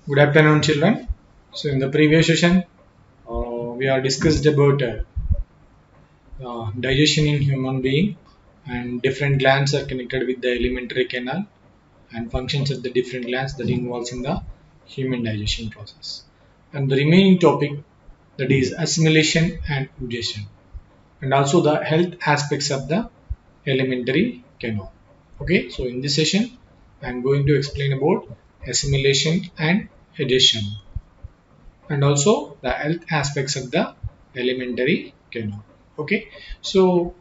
Good afternoon, children. So, in the previous session, we are discussed about digestion in human being, and different glands are connected with the alimentary canal and functions of the different glands that involves in the human digestion process. And the remaining topic, that is assimilation and digestion, and also the health aspects of the alimentary canal. Okay, so in this session, I am going to explain about assimilation and digestion, and also the health aspects of the alimentary canal. Okay, so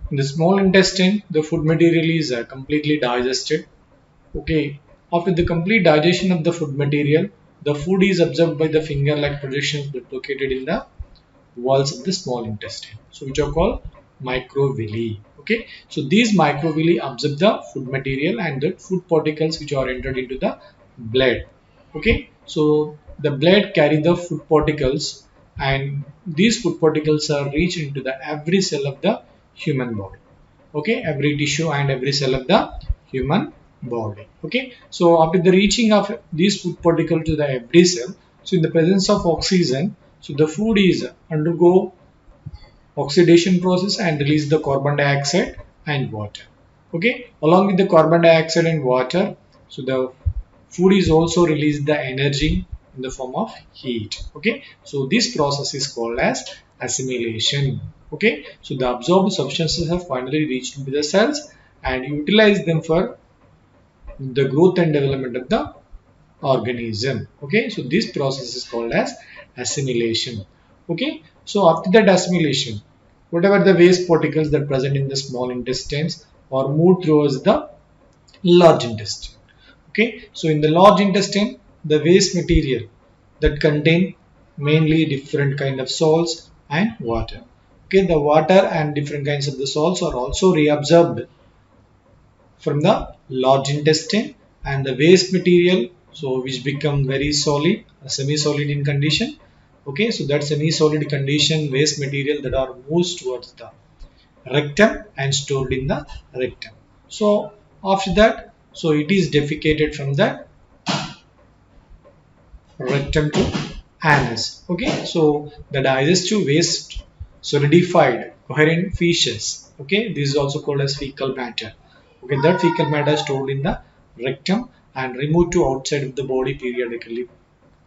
in the small intestine, the food material is completely digested. Okay, after the complete digestion of the food material, the food is absorbed by the finger-like projections that located in the walls of the small intestine, so which are called microvilli. Okay, so these microvilli absorb the food material and the food particles which are entered into the blood. Okay, so the blood carry the food particles, and these food particles are reached into the every cell of the human body. Okay, every tissue and every cell of the human body. Okay, so after the reaching of these food particle to the every cell, so in the presence of oxygen, so the food is undergo oxidation process and release the carbon dioxide and water. Okay, along with the carbon dioxide and water, so the food is also release the energy in the form of heat. Okay, so this process is called as assimilation. Okay, so the absorbed substances have finally reached into the cells and utilize them for the growth and development of the organism. Okay, so this process is called as assimilation. Okay, so after that assimilation, whatever the waste particles that present in the small intestines are moved towards the large intestine. Okay, so in the large intestine, the waste material that contain mainly different kind of salts and water. Okay, the water and different kinds of the salts are also reabsorbed from the large intestine, and the waste material, so which become very solid, semi-solid in condition. Okay, so that semi-solid condition waste material that are moved towards the rectum and stored in the rectum. So after that, so it is defecated from the rectum to anus. Okay, so the digestive waste solidified coherent feces. Okay, this is also called as fecal matter. Okay, that fecal matter is stored in the rectum and removed to outside of the body periodically.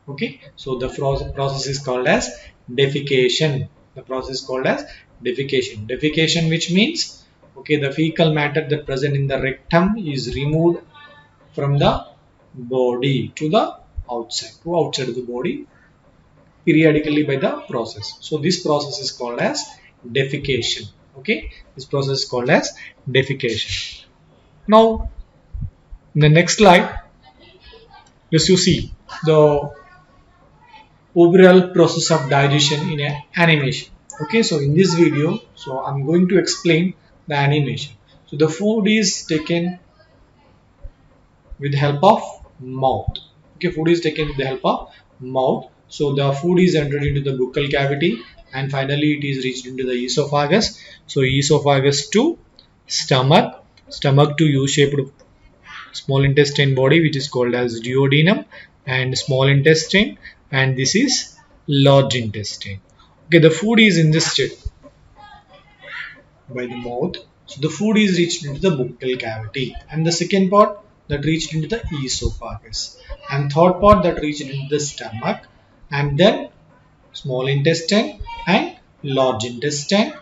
Okay, so the process is called as defecation. The process is called as defecation, which means, okay, the fecal matter that present in the rectum is removed from the body to the outside of the body periodically by the process. So this process is called as defecation. Okay, this process is called as defecation. Now in the next slide, as you see the overall process of digestion in an animation. Okay, so in this video, so I'm going to explain the animation. So the food is taken with the help of mouth. Okay, food is taken with the help of mouth. So the food is entered into the buccal cavity and finally it is reached into the esophagus. So esophagus to stomach, stomach to U-shaped small intestine body, which is called as duodenum, and small intestine, and this is large intestine. Okay, the food is ingested by the mouth. So the food is reached into the buccal cavity, and the second part that reached into the esophagus, and third part that reached into the stomach, and then small intestine and large intestine,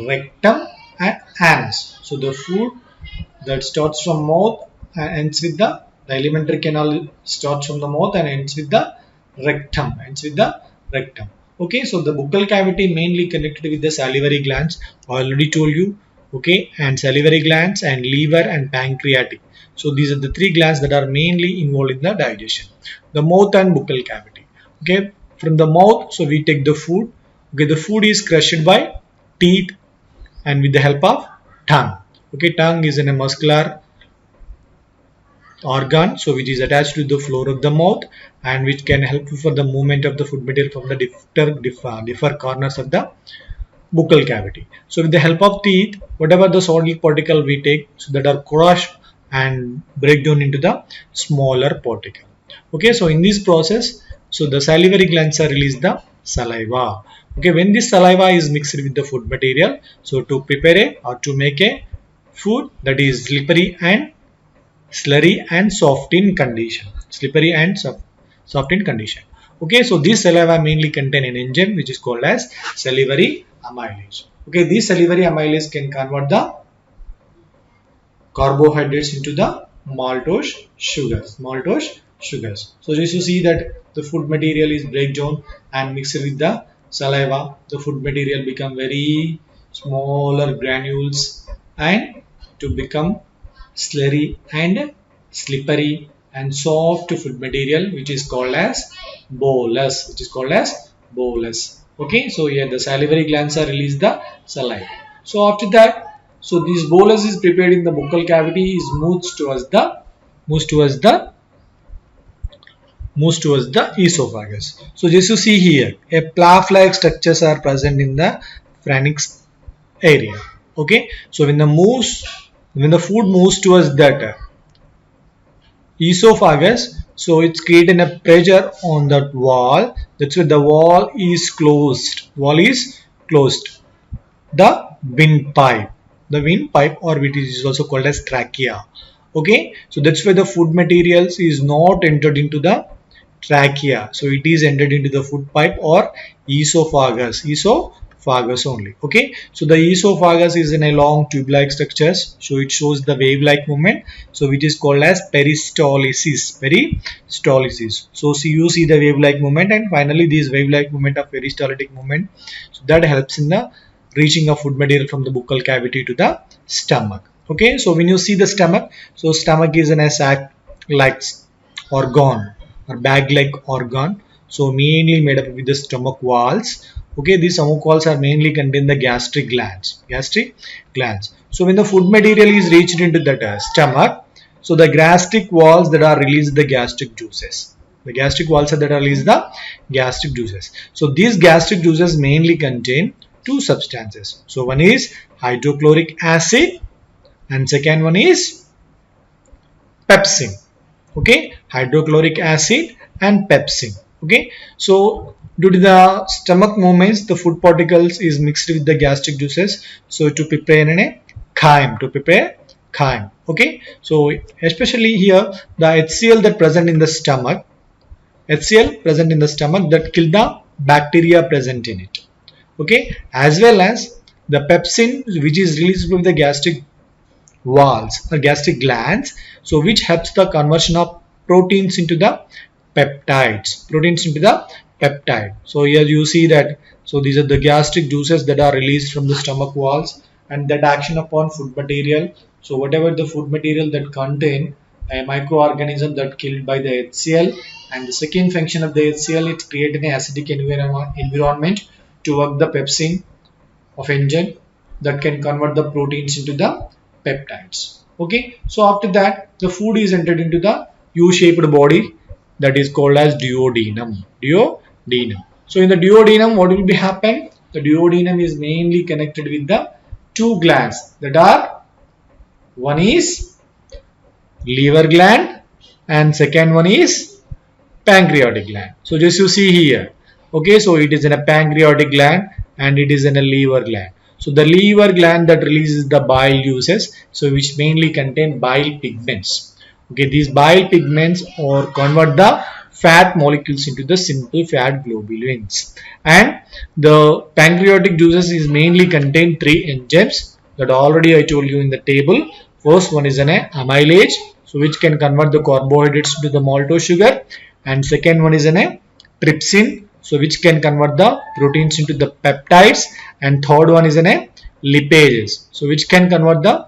rectum and anus. So the food that starts from mouth and ends with the alimentary canal starts from the mouth and ends with the rectum. Okay, so the buccal cavity mainly connected with the salivary glands. I already told you. Okay, and salivary glands and liver and pancreatic. So these are the three glands that are mainly involved in the digestion. The mouth and buccal cavity. Okay, from the mouth, so we take the food. Okay, the food is crushed by teeth and with the help of tongue. Okay, tongue is in a muscular organ, so which is attached to the floor of the mouth and which can help you for the movement of the food material from the different corners of the buccal cavity. So with the help of teeth, whatever the solid particle we take, so that are crushed and break down into the smaller particle. Okay, so in this process, so the salivary glands are release the saliva. Okay, when this saliva is mixed with the food material, so to prepare a or to make a food that is slippery and slurry and soft in condition. Slippery and soft in condition. Okay, so this saliva mainly contain an enzyme which is called as salivary amylase. Okay, this salivary amylase can convert the carbohydrates into the maltose sugars. Maltose sugars. So just you see that the food material is break down and mixed with the saliva. The food material become very smaller granules and to become slurry and slippery and soft food material which is called as bolus. Which is called as bolus. Okay, so here the salivary glands are release the saliva. So after that, so this bolus is prepared in the buccal cavity is moves towards the esophagus. So just you see here, a plough-like structures are present in the pharynx area. Okay, so when the food moves towards that esophagus, so it's creating a pressure on that wall. That's why the wall is closed. Wall is closed. The windpipe. The windpipe, or which is also called as trachea. Okay, so that's why the food materials is not entered into the trachea. So it is entered into the food pipe or esophagus. Esophagus only. Okay, so the esophagus is in a long tube-like structures. So it shows the wave-like movement. So which is called as peristalsis. Peristalsis. So see, you see the wave-like movement, and finally this wave-like movement of peristaltic movement. So that helps in the reaching of food material from the buccal cavity to the stomach. Okay, so when you see the stomach, so stomach is in a sac-like organ or bag-like organ. So mainly made up with the stomach walls. Okay, these stomach walls are mainly contain the gastric glands. Gastric glands. So when the food material is reached into that stomach, so the gastric walls that are released the gastric juices. The gastric walls that are released the gastric juices. So these gastric juices mainly contain two substances. So one is hydrochloric acid and second one is pepsin. Okay, hydrochloric acid and pepsin. Okay, so due to the stomach movements, the food particles is mixed with the gastric juices. So to prepare a chyme, Okay, so especially here the HCl that present in the stomach, that kill the bacteria present in it. Okay, as well as the pepsin which is released from the gastric walls or gastric glands, so which helps the conversion of proteins into the peptides. So here you see that, so these are the gastric juices that are released from the stomach walls and that action upon food material. So whatever the food material that contain a microorganism that killed by the HCl, and the second function of the HCl, it's creating an acidic environment to work the pepsin of enzyme that can convert the proteins into the peptides. Okay, so after that the food is entered into the U-shaped body that is called as duodenum. So in the duodenum, what will be happen? The duodenum is mainly connected with the two glands that are, one is liver gland and second one is pancreatic gland. So just you see here. Okay, so it is in a pancreatic gland and it is in a liver gland. So the liver gland that releases the bile juices, so which mainly contain bile pigments. Okay, these bile pigments or convert the fat molecules into the simple fat globulins. And the pancreatic juices is mainly contain three enzymes that already I told you in the table. First one is an amylase, so which can convert the carbohydrates to the maltose sugar, and second one is an trypsin, so which can convert the proteins into the peptides, and third one is an lipases, so which can convert the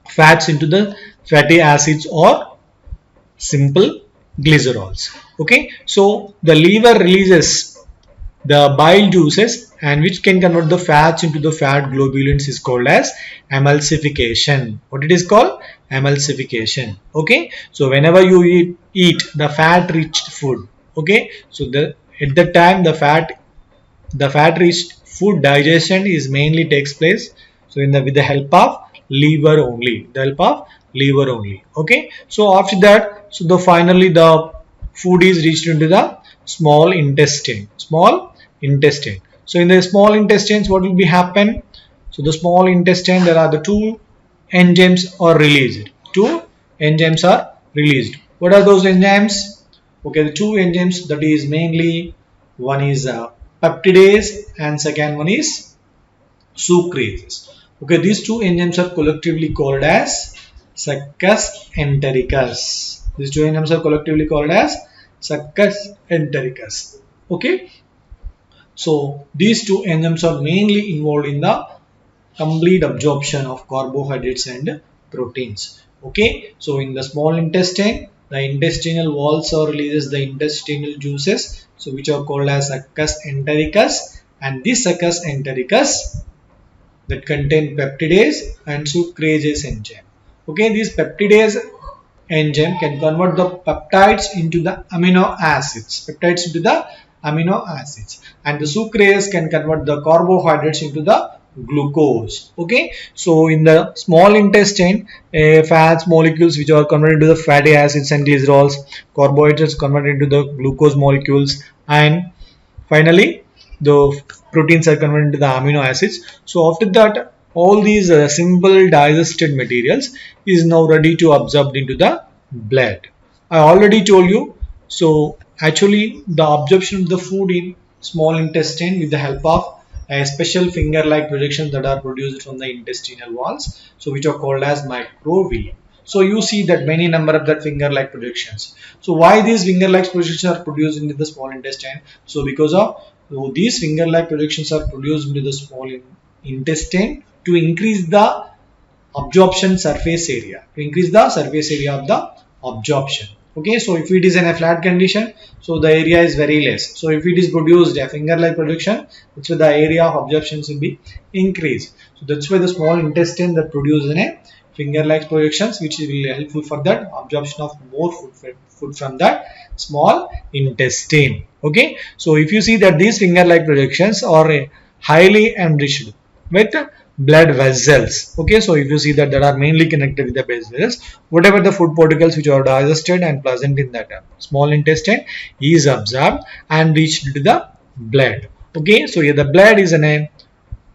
fats into the fatty acids or simple glycerols. Okay, so the liver releases the bile juices and which can convert the fats into the fat globulins is called as emulsification. What it is called? Emulsification. Okay, so whenever you eat the fat rich food, okay, so at that time the fat rich food digestion is mainly takes place, so with the help of liver only. Okay, so after that, so finally the food is reached into the small intestine. Small intestine. So in the small intestines, what will be happen? So the small intestine, there are the two enzymes are released. Two enzymes are released. What are those enzymes? Okay, the two enzymes, that is mainly one is peptidase and second one is sucrases. Okay, these two enzymes are collectively called as succus entericus. These two enzymes are collectively called as succus entericus. Okay, so these two enzymes are mainly involved in the complete absorption of carbohydrates and proteins. Okay, so in the small intestine, the intestinal walls or releases the intestinal juices, so which are called as succus entericus, and this succus entericus that contain peptidase and sucrase enzyme. Okay, this peptidase enzyme can convert the peptides into the amino acids. Peptides into the amino acids, and the sucrase can convert the carbohydrates into the glucose. Okay, so in the small intestine, fats molecules which are converted into the fatty acids and glycerols, carbohydrates converted into the glucose molecules, and finally the proteins are converted into the amino acids. So after that, all these simple digested materials is now ready to absorb into the blood. I already told you. So actually the absorption of the food in small intestine with the help of a special finger like projections that are produced from the intestinal walls, so which are called as microvilli. So you see that many number of that finger like projections. So why these finger like projections are produced into the small intestine? So because of, so these finger like projections are produced into the small intestine to increase the absorption surface area, to increase the surface area of the absorption. Okay, so if it is in a flat condition, so the area is very less. So if it is produced a finger like projection, that's why the area of absorption will be increased. So that's why the small intestine that produces in a finger like projections, which is really helpful for that absorption of more food from that small intestine. Okay, so if you see that these finger like projections are highly enriched with blood vessels. Okay, so if you see that there are mainly connected with the blood vessels, whatever the food particles which are digested and present in that small intestine is absorbed and reached to the blood. Okay, so here the blood is a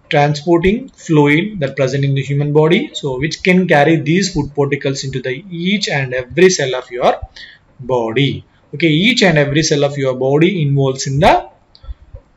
transporting fluid that present in the human body, so which can carry these food particles into the each and every cell of your body. Okay, each and every cell of your body involves in the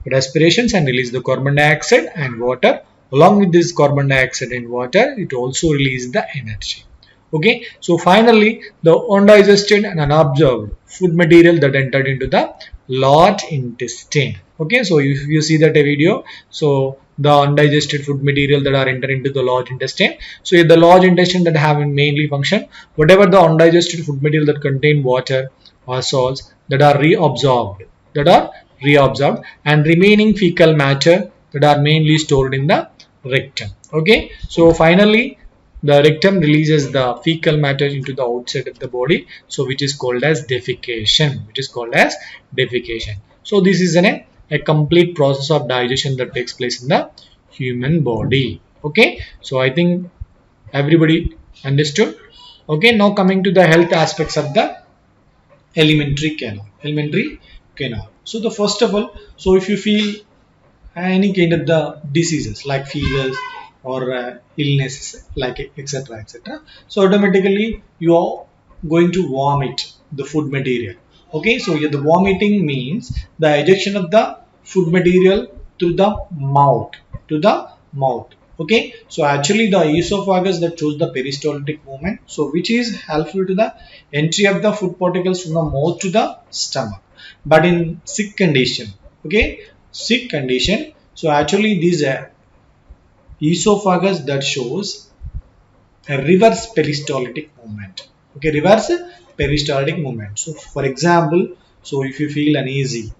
respirations and release the carbon dioxide and water. Along with this carbon dioxide and water, it also releases the energy. Okay, so finally the undigested and unabsorbed food material that entered into the large intestine. Okay, so if you see that a video, so the undigested food material that are entered into the large intestine. So in the large intestine that have mainly function, whatever the undigested food material that contain water or salts that are reabsorbed, and remaining fecal matter that are mainly stored in the rectum. Okay, so finally the rectum releases the fecal matter into the outside of the body, so which is called as defecation. So this is a complete process of digestion that takes place in the human body. Okay, so I think everybody understood. Okay, now coming to the health aspects of the alimentary canal. So the first of all, so if you feel any kind of the diseases like fevers or illnesses like etc., so automatically you are going to vomit the food material. Okay, so here the vomiting means the ejection of the food material to the mouth. Okay, so actually the esophagus that shows the peristaltic movement, so which is helpful to the entry of the food particles from the mouth to the stomach. But in sick condition, okay, so actually these esophagus that shows a reverse peristaltic movement. Okay, reverse peristaltic movement. So for example, so if you feel uneasy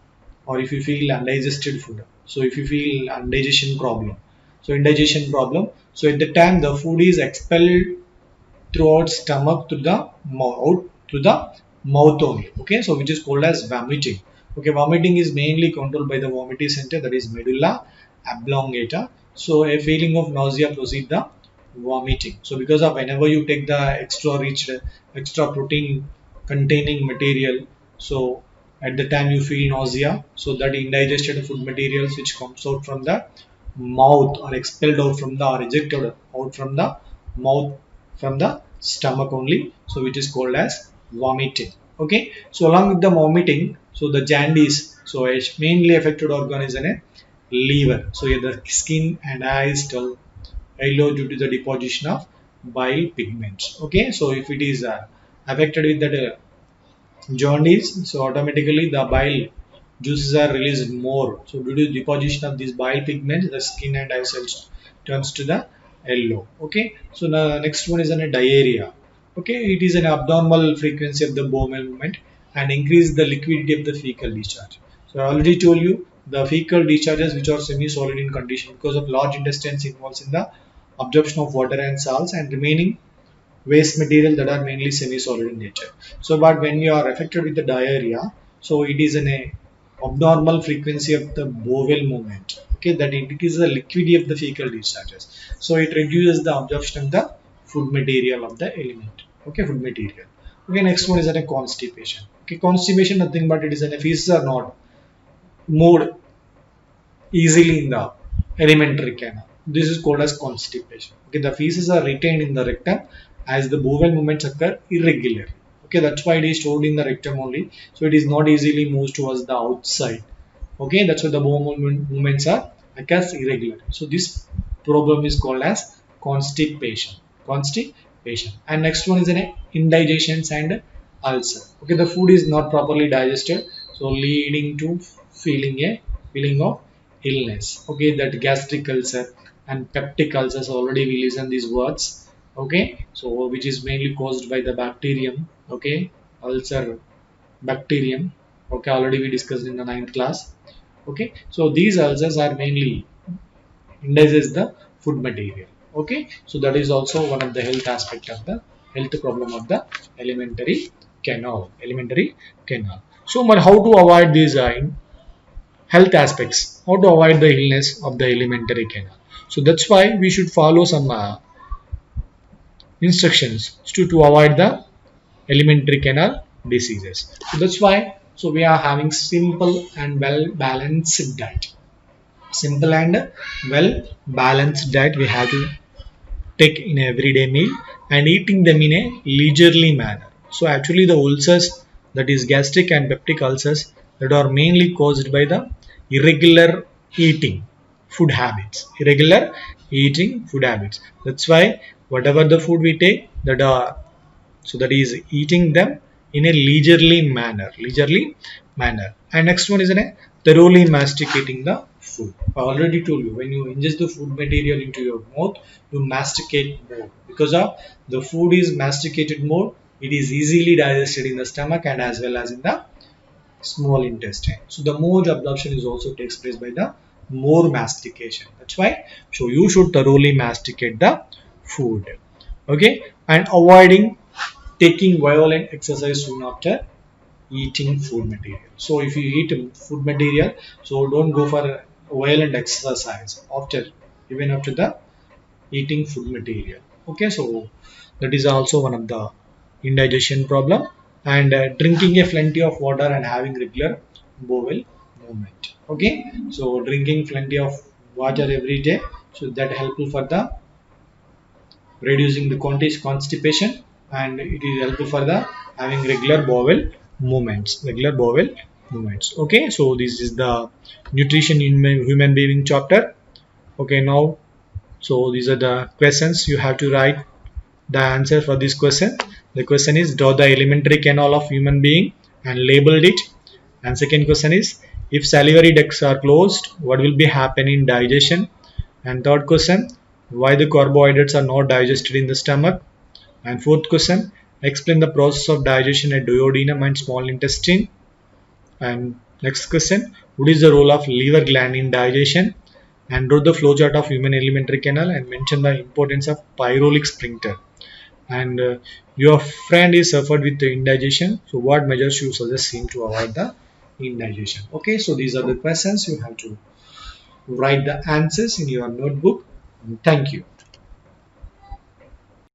or if you feel undigested food, so if you feel indigestion problem, so at the time the food is expelled throughout stomach to the mouth only. Okay, so which is called as vomiting. Okay, vomiting is mainly controlled by the vomiting center, that is medulla oblongata. So a feeling of nausea proceed the vomiting. So because of whenever you take the extra protein containing material So at the time you feel nausea, so that indigested food materials which comes out from the mouth or expelled out from the or ejected out from the mouth from the stomach only, so which is called as vomiting. Okay, so along with the vomiting, so the jaundice, so its mainly affected organ is in a liver. So here the skin and eyes tell yellow due to the deposition of bile pigments. Okay, so if it is affected with that jaundice, so automatically the bile juices are released more. So due to deposition of these bile pigments, the skin and eye cells turns to the yellow. Okay, so the next one is a diarrhea. Okay, it is an abnormal frequency of the bowel movement and increase the liquidity of the fecal discharge. So I already told you the fecal discharges which are semi-solid in condition because of large intestines involves in the absorption of water and salts and remaining waste material that are mainly semi-solid in nature. So, but when you are affected with the diarrhea, so it is an abnormal frequency of the bowel movement. Okay, that it is the liquidity of the fecal discharges. So it reduces the absorption of the food material of the element. Okay, food material. Okay, next one is a constipation. Okay, constipation nothing but it is an feces are not moved easily in the alimentary canal. This is called as constipation. Okay, the feces are retained in the rectum as the bowel movements occur irregularly. Okay, that's why it is stored in the rectum only. So it is not easily moved towards the outside. Okay, that's why the bowel movements are occurs irregular. So this problem is called as constipation. Constipation. And next one is an indigestion and ulcer. Okay, the food is not properly digested, so leading to feeling of illness. Okay, that gastric ulcer and peptic ulcers, already we listen these words. Okay, so which is mainly caused by the bacterium. Okay, ulcer bacterium. Okay, already we discussed in the ninth class. Okay, so these ulcers are mainly indices the food material. Okay, so that is also one of the health aspect of the health problem of the alimentary canal. So but how to avoid these health aspects, how to avoid the illness of the alimentary canal? So that's why we should follow some instructions to avoid the alimentary canal diseases. So that's why, so we are having simple and well balanced diet. Simple and well balanced diet we have to take in everyday meal and eating them in a leisurely manner. So actually the ulcers, that is gastric and peptic ulcers, that are mainly caused by the irregular eating food habits. Irregular eating food habits. That's why whatever the food we take, that are, so that is eating them in a leisurely manner. And next one is a thoroughly masticating the food. I already told you, when you ingest the food material into your mouth, you masticate more because of the food is masticated more, it is easily digested in the stomach and as well as in the small intestine. So the more absorption is also takes place by the more mastication. That's why, so you should thoroughly masticate the food. Okay, and avoiding taking violent exercise soon after eating food material. So if you eat food material, so don't go for violent exercise after, even after the eating food material. Okay, so that is also one of the indigestion problem. And drinking a plenty of water and having regular bowel movement. Okay, so drinking plenty of water every day, so that helpful for the reducing the constipation, and it is helpful for the having regular bowel movements. Okay, so this is the nutrition in human being chapter. Okay, now, so these are the questions you have to write the answer for this question. The question is, draw the alimentary canal of human being and labeled it. And second question is, if salivary ducts are closed, what will be happening in digestion? And third question, why the carbohydrates are not digested in the stomach? And fourth question, explain the process of digestion at duodenum and small intestine. And next question, what is the role of liver gland in digestion? And draw the flowchart of human alimentary canal and mention the importance of pyrolytic sphincter. And your friend is suffered with the indigestion, so what measures you suggest him to avoid the indigestion? Okay, so these are the questions you have to write the answers in your notebook. Thank you.